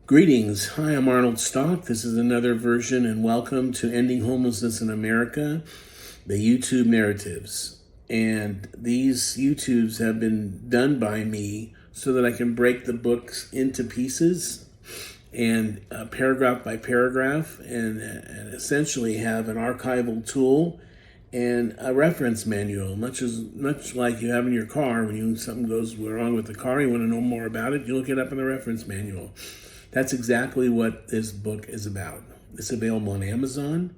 Greetings. Hi, I'm Arnold Stalk. This is another version, and welcome to Ending Homelessness in America, the YouTube narratives. And these YouTubes have been done by me so that I can break the books into pieces and paragraph by paragraph and essentially have an archival tool and a reference manual, much like you have in your car. When something goes wrong with the car, you want to know more about it, you look it up in the reference manual. That's exactly what this book is about. It's available on Amazon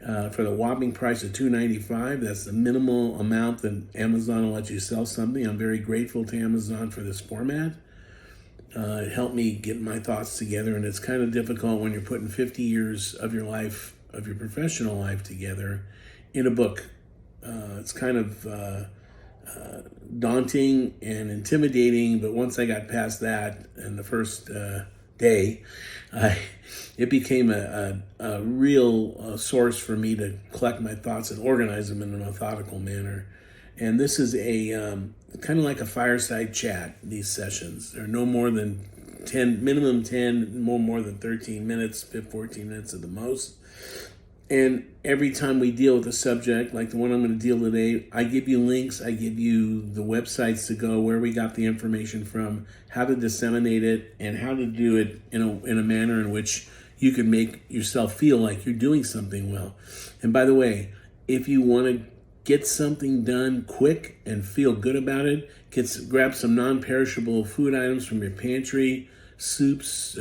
for the whopping price of $2.95. That's the minimal amount that Amazon will let you sell something. I'm very grateful to Amazon for this format. It helped me get my thoughts together, and it's kind of difficult when you're putting 50 years of your life, of your professional life together in a book. It's kind of daunting and intimidating, but once I got past that and the first day, it became a real source for me to collect my thoughts and organize them in a methodical manner. And this is a kind of like a fireside chat, these sessions. They're no more than 10, minimum 10, no more than 13 minutes, 14 minutes at the most. And every time we deal with a subject, like the one I'm going to deal today, I give you links, I give you the websites to go, where we got the information from, how to disseminate it, and how to do it in a manner in which you can make yourself feel like you're doing something well. And by the way, if you want to get something done quick and feel good about it, grab some non-perishable food items from your pantry, soups,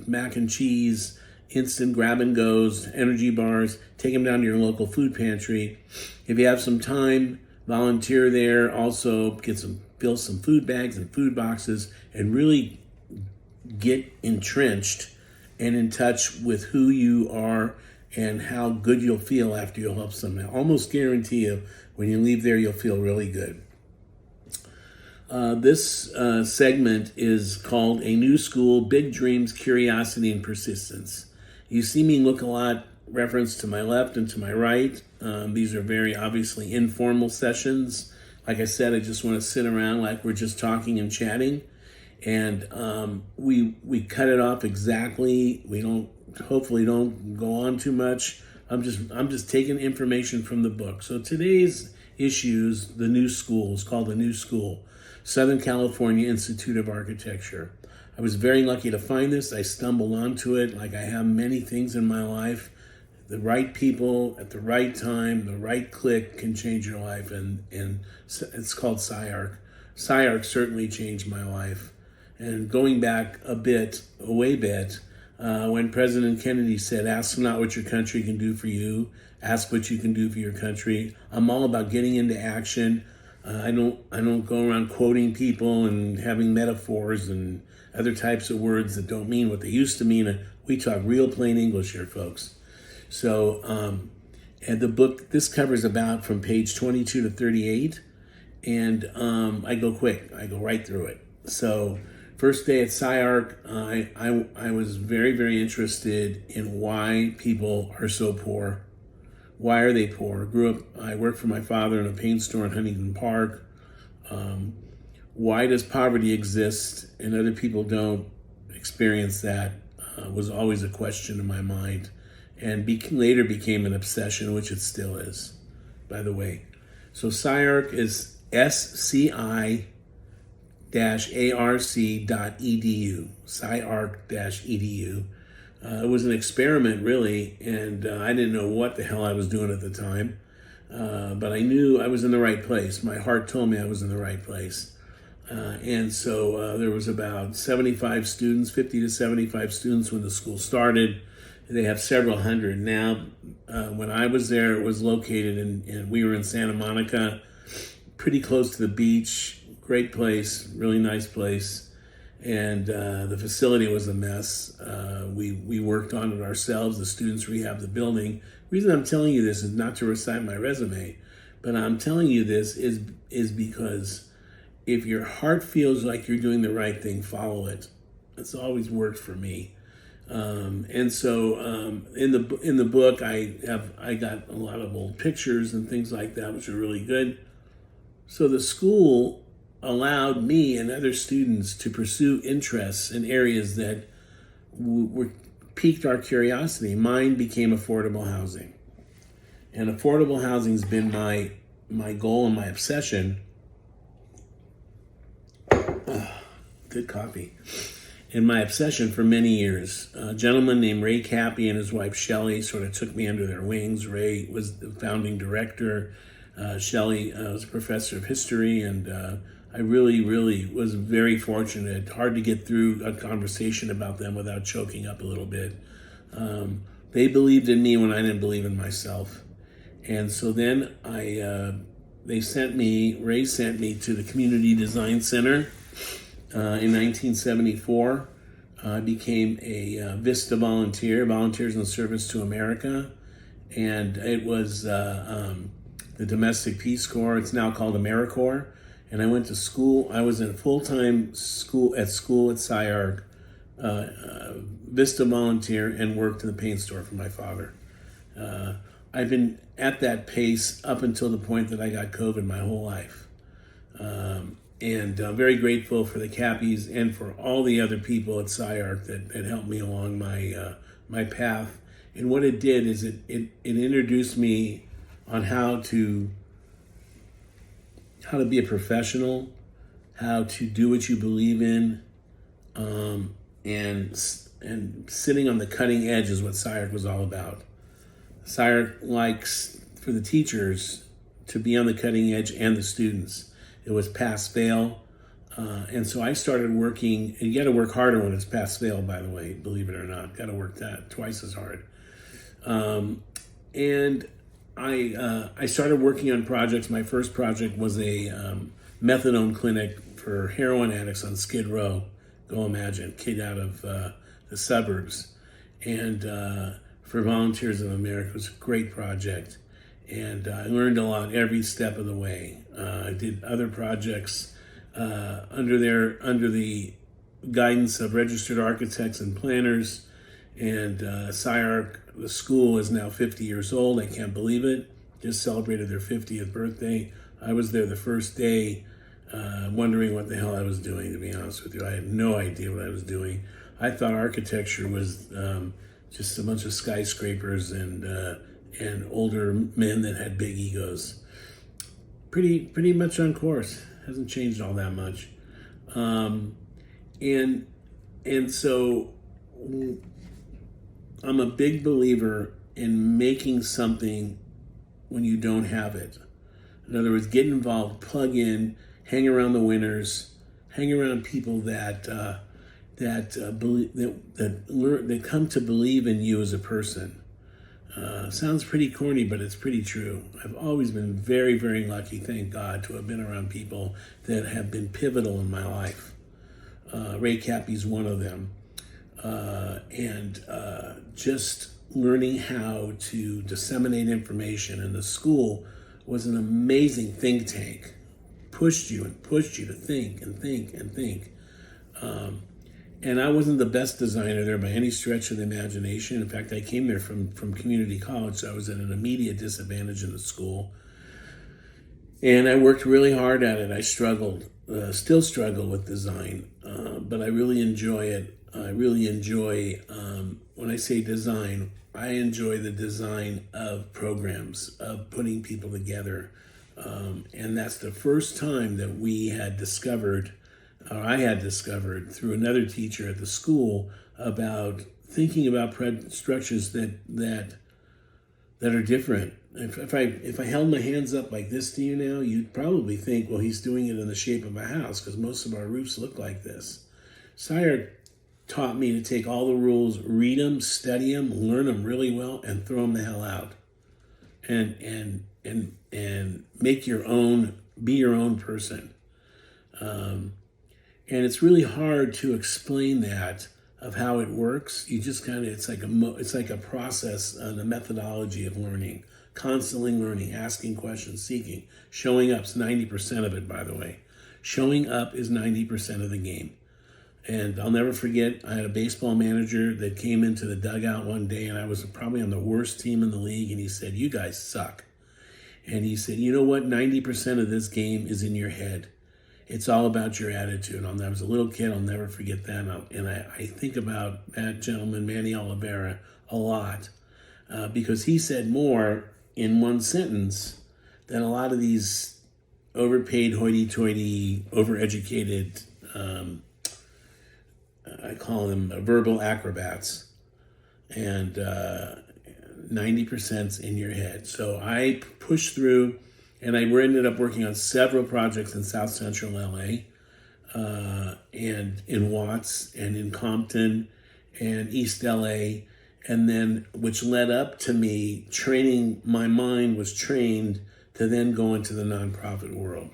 mac and cheese, instant grab and goes, energy bars, take them down to your local food pantry. If you have some time, volunteer there. Also fill some food bags and food boxes and really get entrenched and in touch with who you are and how good you'll feel after you'll help someone. I almost guarantee you when you leave there, you'll feel really good. This segment is called A New School, Big Dreams, Curiosity, and Persistence. You see me look a lot reference to my left and to my right. These are very obviously informal sessions. Like I said, I just want to sit around like we're just talking and chatting. And we cut it off exactly. We hopefully don't go on too much. I'm just taking information from the book. So today's issues, the new school, is called The New School, Southern California Institute of Architecture. I was very lucky to find this. I stumbled onto it like I have many things in my life. The right people at the right time, the right click can change your life. And it's called SciArc. SciArc certainly changed my life. And going back a way bit, when President Kennedy said, ask not what your country can do for you, ask what you can do for your country. I'm all about getting into action. I don't go around quoting people and having metaphors and other types of words that don't mean what they used to mean. We talk real plain English here, folks. So, and the book, this covers about from page 22 to 38. And I go quick. I go right through it. So, first day at SciArc, I was very, very interested in why people are so poor. Why are they poor? I worked for my father in a paint store in Huntington Park. Why does poverty exist and other people don't experience that was always a question in my mind, and later became an obsession, which it still is, by the way. So SciArc is sci-arc.edu, sci-arc-edu. It was an experiment, really, and I didn't know what the hell I was doing at the time, but I knew I was in the right place. My heart told me I was in the right place. And so there was about 75 students, 50 to 75 students when the school started. They have several hundred now. When I was there, it was located and we were in Santa Monica, pretty close to the beach. Great place, really nice place. And the facility was a mess. We worked on it ourselves. The students rehabbed the building. The reason I'm telling you this is not to recite my resume, but I'm telling you this is because if your heart feels like you're doing the right thing, follow it. It's always worked for me. And so in the book, I got a lot of old pictures and things like that, which are really good. So the school allowed me and other students to pursue interests in areas that piqued our curiosity. Mine became affordable housing. And affordable housing's been my goal and my obsession. Good coffee. And my obsession for many years. A gentleman named Ray Cappy and his wife Shelley sort of took me under their wings. Ray was the founding director. Shelley was a professor of history, and I really, really was very fortunate. Hard to get through a conversation about them without choking up a little bit. They believed in me when I didn't believe in myself. And so then Ray sent me to the Community Design Center in 1974. I became a VISTA volunteer, Volunteers in Service to America. And it was the Domestic Peace Corps. It's now called AmeriCorps. And I went to school. I was in a full-time school at SciArc, VISTA volunteer, and worked in the paint store for my father. I've been at that pace up until the point that I got COVID my whole life. And I'm very grateful for the Cappies and for all the other people at SciArc that helped me along my path. And what it did is it introduced me on how to be a professional, how to do what you believe in, and sitting on the cutting edge is what SciArc was all about. SciArc likes for the teachers to be on the cutting edge and the students. It was pass-fail, and so I started working, and you got to work harder when it's pass-fail, by the way, believe it or not. Got to work that twice as hard. And I started working on projects. My first project was a methadone clinic for heroin addicts on Skid Row. Go imagine, kid out of the suburbs. And for Volunteers of America, it was a great project. And I learned a lot every step of the way. I did other projects under the guidance of registered architects and planners. And SciArc, the school, is now 50 years old. I can't believe it. Just celebrated their 50th birthday. I was there the first day wondering what the hell I was doing, to be honest with you. I had no idea what I was doing. I thought architecture was just a bunch of skyscrapers and older men that had big egos. Pretty much on course. Hasn't changed all that much. And so I'm a big believer in making something when you don't have it. In other words, get involved, plug in, hang around the winners, hang around people that come to believe in you as a person. Sounds pretty corny, but it's pretty true. I've always been very, very lucky, thank God, to have been around people that have been pivotal in my life. Ray Cappy's one of them. And just learning how to disseminate information in the school was an amazing think tank. Pushed you to think and think and think. And I wasn't the best designer there by any stretch of the imagination. In fact, I came there from community college, so I was at an immediate disadvantage in the school. And I worked really hard at it. I struggled, still struggle with design, but I really enjoy it. I really enjoy, when I say design, I enjoy the design of programs, of putting people together. And that's the first time that I had discovered through another teacher at the school about thinking about structures that are different. If I held my hands up like this to you now, you'd probably think, well, he's doing it in the shape of a house because most of our roofs look like this. SciArc taught me to take all the rules, read them, study them, learn them really well, and throw them the hell out. And make your own, be your own person. And it's really hard to explain that of how it works. You just kind of, it's like a process, a methodology of learning, constantly learning, asking questions, seeking. Showing up's 90% of it, by the way. Showing up is 90% of the game. And I'll never forget, I had a baseball manager that came into the dugout one day, and I was probably on the worst team in the league, and he said, "You guys suck." And he said, "You know what? 90% of this game is in your head. It's all about your attitude. And I was a little kid, I'll never forget that. And I think about that gentleman, Manny Oliveira, a lot because he said more in one sentence than a lot of these overpaid, hoity-toity, overeducated, I call them verbal acrobats. And 90%'s in your head. So I pushed through, and I ended up working on several projects in South Central LA, and in Watts, and in Compton, and East LA, and then which led up to me training. My mind was trained to then go into the nonprofit world.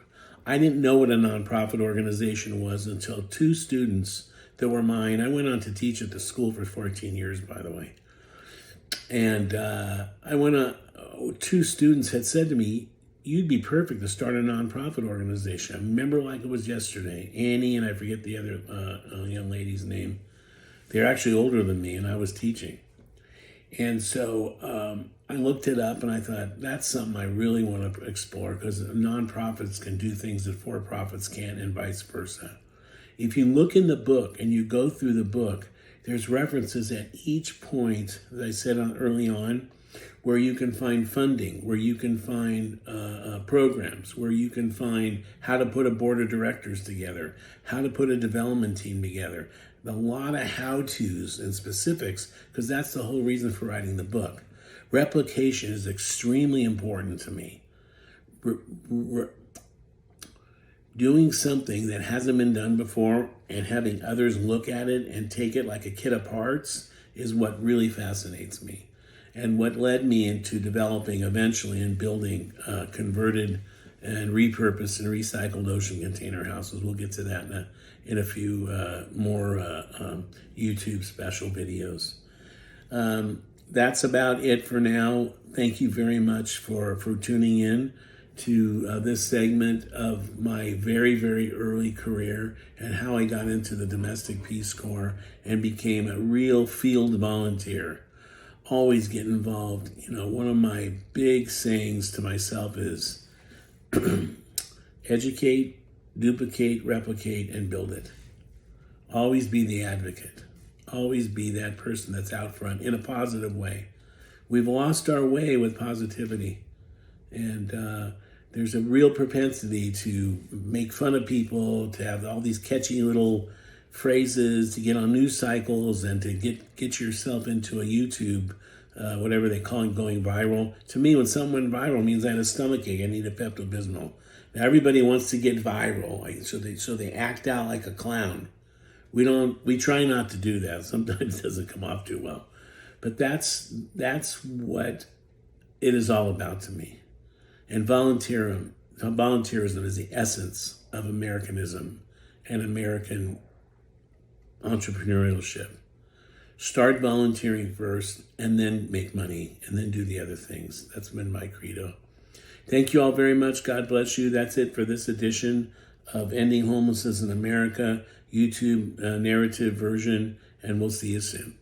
I didn't know what a nonprofit organization was until two students that were mine. I went on to teach at the school for 14 years, by the way. And I went on, two students had said to me, you'd be perfect to start a nonprofit organization. I remember like it was yesterday. Annie and I forget the other young lady's name. They're actually older than me, and I was teaching. And so I looked it up, and I thought, that's something I really want to explore, because nonprofits can do things that for-profits can't, and vice versa. If you look in the book and you go through the book, there's references at each point, as I said early on, where you can find funding, where you can find programs, where you can find how to put a board of directors together, how to put a development team together. A lot of how-tos and specifics, because that's the whole reason for writing the book. Replication is extremely important to me. Doing something that hasn't been done before and having others look at it and take it like a kit of parts is what really fascinates me, and what led me into developing eventually and building converted and repurposed and recycled ocean container houses. We'll get to that in a few more YouTube special videos. That's about it for now. Thank you very much for tuning in to this segment of my very, very early career and how I got into the Domestic Peace Corps and became a real field volunteer. Always get involved. You know, one of my big sayings to myself is educate, duplicate, replicate, and build it. Always be the advocate. Always be that person that's out front in a positive way. We've lost our way with positivity. And there's a real propensity to make fun of people, to have all these catchy little phrases, to get on news cycles, and to get yourself into a YouTube, whatever they call it, going viral. To me, when something went viral, it means I had a stomachache. I need a Pepto-Bismol. Now, everybody wants to get viral, so they act out like a clown. We try not to do that. Sometimes it doesn't come off too well. But that's what it is all about to me. And volunteerism is the essence of Americanism and American entrepreneurship. Start volunteering first, and then make money, and then do the other things. That's been my credo. Thank you all very much. God bless you. That's it for this edition of Ending Homelessness in America, YouTube narrative version, and we'll see you soon.